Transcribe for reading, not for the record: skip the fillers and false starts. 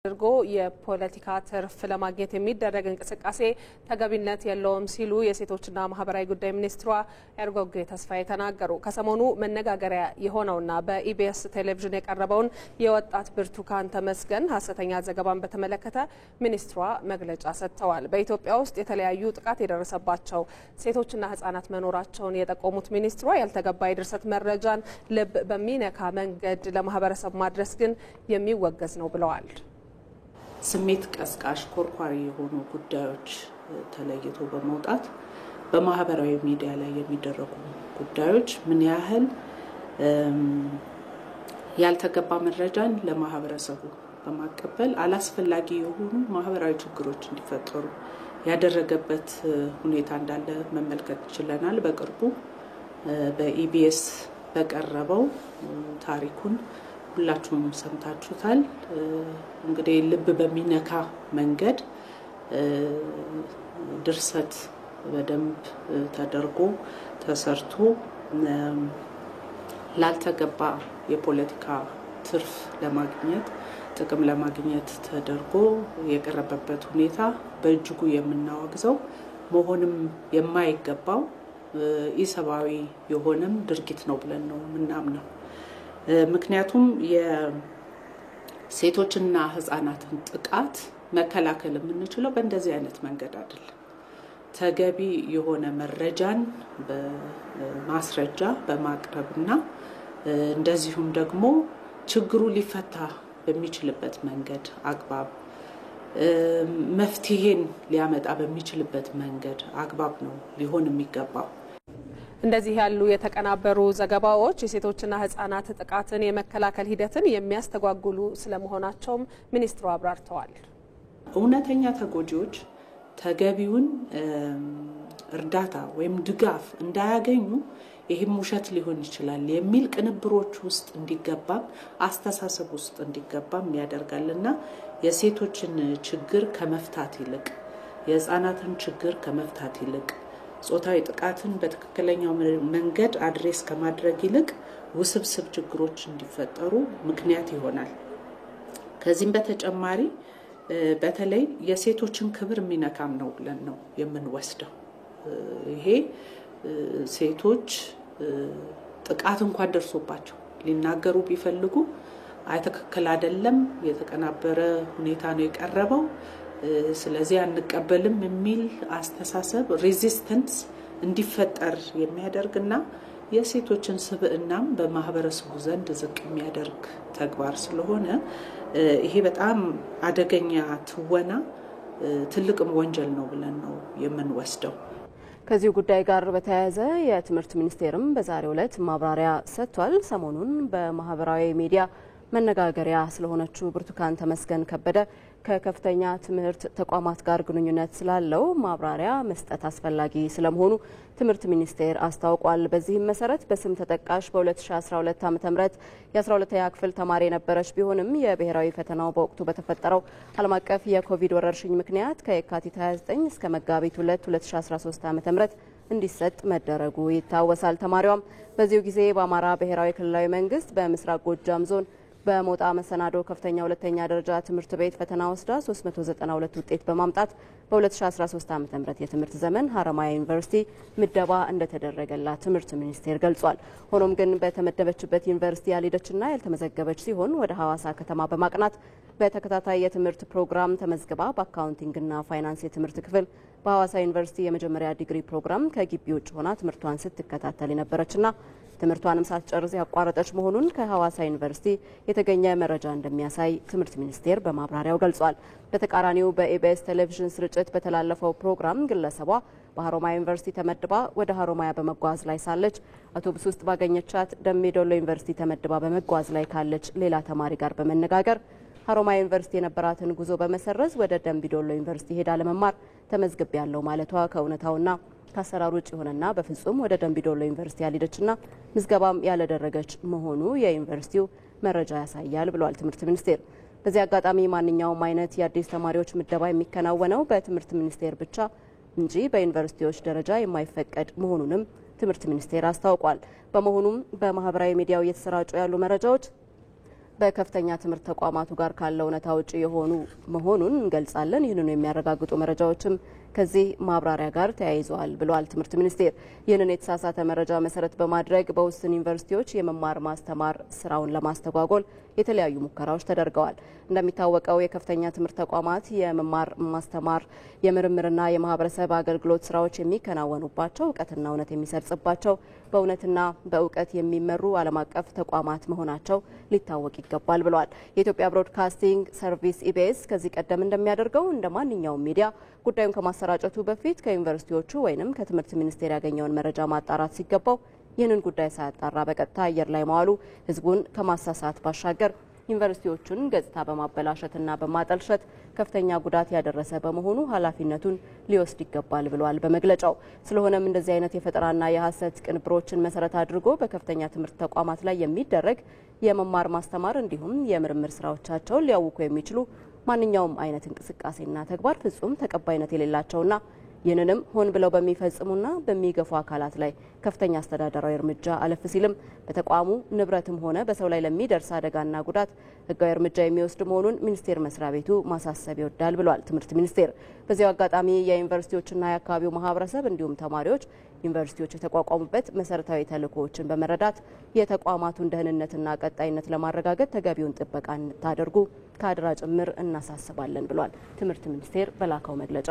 ድርጎ የፖለቲካ ትርፍ ለማግኘት የሚደረግ እንቅስቃሴ ተገቢነት የለውም ሲሉ የሴቶችና ማህበራዊ ጉዳይ ሚኒስትሯ ኤርጎጌ ተስፋዬ ተናገሩ። ከሰሞኑ መነጋገሪያ የሆነውና በኢቢኤስ ቴሌቪዥን የቀረበውን የወጣት ብርቱካን ተመስገን ሐሰተኛ ዘገባን በተመለከተ ሚኒስትሯ መግለጫ ሰጥተዋል። በኢትዮጵያ ውስጥ የተለያዩ ጥቃት የደረሰባቸው ሴቶችና ህጻናት መኖራቸውን የጠቆሙት ሚኒስትሯ ያልተገባ የድርሰት መረጃን ልብ በሚነካ መንገድ ለማህበረሰብ ማድረስ ግን የሚወገዝ ነው ብለዋል። ስሜት ቀስቃሽ ኮርኳሪ የሆኑ ጉዳዮች ተለይቶ በመውጣት በማህበራዊ ሚዲያ ላይ የሚደረጉ ጉዳዮች ምን ያህል ያልተገባ መረጃን ለማህበረሰቡ በማቀበል አላስፈላጊ የሆኑ ማህበራዊ ችግሮች እንዲፈጠሩ ያደረገበት ሁኔታ እንዳለ መመልከት ይችላል። በቅርቡ በኢቢኤስ በቀረበው ታሪኩን ሁላችሁም ሰምታችሁታል። እንግዲህ ልብ በሚነካ መንገድ ድርሰት በደንብ ተደርጎ ተሰርቶ ላልተገባ የፖለቲካ ትርፍ ለማግኘት ጥቅም ለማግኘት ተደርጎ የቀረበበት ሁኔታ በእጅጉ የምናወግዘው መሆንም የማይገባው ኢሰብአዊ የሆነም ድርጊት ነው ብለን ነው ምናምነው። ምክንያቱም የሴቶችና ህፃናትን ጥቃት መከላከል የምንችለው በእንደዚህ አይነት መንገድ አይደለም። ተገቢ የሆነ መረጃን በማስረጃ በማቅረብና እንደዚሁም ደግሞ ችግሩ ሊፈታ በሚችልበት መንገድ አግባብ መፍትሄን ሊያመጣ በሚችልበት መንገድ አግባብ ነው ሊሆን የሚገባው። እንደዚህ ያሉ የተቀናበሩ ዘገባዎች የሴቶችና ህፃናት ጥቃትን የመከላከል ሂደትን የሚያስተጓጉሉ ስለመሆናቸውም ሚኒስትሩ አብራርተዋል። እውነተኛ ተጎጂዎች ተገቢውን እርዳታ ወይም ድጋፍ እንዳያገኙ ይህም ውሸት ሊሆን ይችላል የሚል ቅንብሮች ውስጥ እንዲገባ አስተሳሰብ ውስጥ እንዲገባ ያደርጋልና የሴቶችን ችግር ከመፍታት ይልቅ የህፃናትን ችግር ከመፍታት ይልቅ ጾታዊ ጥቃትን በትክክለኛው መንገድ አድሬስ ከማድረግ ይልቅ ውስብስብ ችግሮች እንዲፈጠሩ ምክንያት ይሆናል። ከዚህም በተጨማሪ በተለይ የሴቶችን ክብር የሚነካም ነው ብለን ነው የምንወስደው። ይሄ ሴቶች ጥቃት እንኳን ደርሶባቸው ሊናገሩ ቢፈልጉ አይተከከለ አይደለም የተቀናበረ ሁኔታ ነው የቀረበው ስለዚህ አንቀበልም የሚል አስተሳሰብ ሬዚስተንስ እንዲፈጠር የሚያደርግና የሴቶችን ስብዕናም በማህበረሰቡ ዘንድ ዝቅ የሚያደርግ ተግባር ስለሆነ ይሄ በጣም አደገኛ ትወና ትልቅም ወንጀል ነው ብለን ነው የምንወስደው። ከዚህ ጉዳይ ጋር በተያያዘ የትምህርት ሚኒስቴርም በዛሬው ዕለት ማብራሪያ ሰጥቷል። ሰሞኑን በማህበራዊ ሚዲያ መነጋገሪያ ስለሆነችው ብርቱካን ተመስገን ከበደ ከከፍተኛ ትምህርት ተቋማት ጋር ግንኙነት ስላለው ማብራሪያ መስጠት አስፈላጊ ስለመሆኑ ትምህርት ሚኒስቴር አስታውቋል። በዚህም መሰረት በስም ተጠቃሽ በ2012 ዓ.ም የ12ኛ ክፍል ተማሪ የነበረች ቢሆንም የብሔራዊ ፈተናው በወቅቱ በተፈጠረው ዓለም አቀፍ የኮቪድ ወረርሽኝ ምክንያት ከየካቲት 29 እስከ መጋቢት 2 2013 ዓ.ም እንዲሰጥ መደረጉ ይታወሳል። ተማሪዋም በዚሁ ጊዜ በአማራ ብሔራዊ ክልላዊ መንግስት በምስራቅ ጎጃም ዞን በሞጣ መሰናዶ ከፍተኛ ሁለተኛ ደረጃ ትምህርት ቤት ፈተና ወስዳ 392 ውጤት በማምጣት በ2013 ዓ.ም የትምህርት ዘመን ሀረማያ ዩኒቨርሲቲ ምደባ እንደተደረገላት ትምህርት ሚኒስቴር ገልጿል። ሆኖም ግን በተመደበችበት ዩኒቨርሲቲ ያልሄደችና ያልተመዘገበች ሲሆን ወደ ሐዋሳ ከተማ በማቅናት በተከታታይ የትምህርት ፕሮግራም ተመዝግባ በአካውንቲንግና ፋይናንስ የትምህርት ክፍል በሐዋሳ ዩኒቨርሲቲ የመጀመሪያ ዲግሪ ፕሮግራም ከግቢ ውጭ ሆና ትምህርቷን ስትከታተል የነበረችና ትምህርቷንም ሳትጨርስ ያቋረጠች መሆኑን ከሐዋሳ ዩኒቨርሲቲ የተገኘ መረጃ እንደሚያሳይ ትምህርት ሚኒስቴር በማብራሪያው ገልጿል። በተቃራኒው በኢቢኤስ ቴሌቪዥን ስርጭት በተላለፈው ፕሮግራም ግለሰቧ በሀሮማያ ዩኒቨርሲቲ ተመድባ ወደ ሀሮማያ በመጓዝ ላይ ሳለች አውቶቡስ ውስጥ ባገኘቻት ደምቢዶሎ ዩኒቨርሲቲ ተመድባ በመጓዝ ላይ ካለች ሌላ ተማሪ ጋር በመነጋገር ሀሮማያ ዩኒቨርሲቲ የነበራትን ጉዞ በመሰረዝ ወደ ደምቢዶሎ ዩኒቨርሲቲ ሄዳ ለመማር ተመዝግቤያለሁ ማለቷ ከእውነታውና ከአሰራር ውጭ የሆነና በፍጹም ወደ ደምቢዶሎ ዩኒቨርሲቲ ያልሄደችና ምዝገባም ያልደረገች መሆኑ የዩኒቨርሲቲው መረጃ ያሳያል ብሏል ትምህርት ሚኒስቴር። በዚህ አጋጣሚ ማንኛውም አይነት የአዲስ ተማሪዎች ምደባ የሚከናወነው በትምህርት ሚኒስቴር ብቻ እንጂ በዩኒቨርሲቲዎች ደረጃ የማይፈቀድ መሆኑንም ትምህርት ሚኒስቴር አስታውቋል። በመሆኑም በማህበራዊ ሚዲያው እየተሰራጩ ያሉ መረጃዎች በከፍተኛ ትምህርት ተቋማቱ ጋር ካለው እውነታ ውጪ የሆኑ መሆኑን እንገልጻለን። ይህንኑ የሚያረጋግጡ መረጃዎችም ከዚህ ማብራሪያ ጋር ተያይዘዋል ብሏል ትምህርት ሚኒስቴር። ይህንን የተሳሳተ መረጃ መሰረት በማድረግ በውስን ዩኒቨርሲቲዎች የመማር ማስተማር ስራውን ለማስተጓጎል የተለያዩ ሙከራዎች ተደርገዋል። እንደሚታወቀው የከፍተኛ ትምህርት ተቋማት የመማር ማስተማር የምርምርና የማህበረሰብ አገልግሎት ስራዎች የሚከናወኑባቸው እውቀትና እውነት የሚሰርጽባቸው በእውነትና በእውቀት የሚመሩ ዓለም አቀፍ ተቋማት መሆናቸው ሊታወቅ ይገባል ብለዋል። የኢትዮጵያ ብሮድካስቲንግ ሰርቪስ ኢቢኤስ ከዚህ ቀደም እንደሚያደርገው እንደ ማንኛውም ሚዲያ ጉዳዩን ከማሰራጨቱ በፊት ከዩኒቨርሲቲዎቹ ወይንም ከትምህርት ሚኒስቴር ያገኘውን መረጃ ማጣራት ሲገባው ይህንን ጉዳይ ሳያጣራ በቀጥታ አየር ላይ መዋሉ ህዝቡን ከማሳሳት ባሻገር ዩኒቨርሲቲዎቹን ገጽታ በማበላሸትና በማጠልሸት ከፍተኛ ጉዳት ያደረሰ በመሆኑ ኃላፊነቱን ሊወስድ ይገባል ብለዋል በመግለጫው። ስለሆነም እንደዚህ አይነት የፈጠራና የሐሰት ቅንብሮችን መሰረት አድርጎ በከፍተኛ ትምህርት ተቋማት ላይ የሚደረግ የመማር ማስተማር እንዲሁም የምርምር ስራዎቻቸውን ሊያውኩ የሚችሉ ማንኛውም አይነት እንቅስቃሴና ተግባር ፍጹም ተቀባይነት የሌላቸውና ይህንንም ሆን ብለው በሚፈጽሙና በሚገፉ አካላት ላይ ከፍተኛ አስተዳደራዊ እርምጃ አለፍ ሲልም በተቋሙ ንብረትም ሆነ በሰው ላይ ለሚደርስ አደጋና ጉዳት ህጋዊ እርምጃ የሚወስድ መሆኑን ሚኒስቴር መስሪያ ቤቱ ማሳሰብ ይወዳል ብሏል ትምህርት ሚኒስቴር። በዚያው አጋጣሚ የዩኒቨርሲቲዎችና የአካባቢው ማህበረሰብ እንዲሁም ተማሪዎች ዩኒቨርሲቲዎች የተቋቋሙበት መሰረታዊ ተልዕኮዎችን በመረዳት የተቋማቱን ደህንነትና ቀጣይነት ለማረጋገጥ ተገቢውን ጥበቃ እንድታደርጉ ከአደራ ጭምር እናሳስባለን ብሏል ትምህርት ሚኒስቴር በላከው መግለጫ።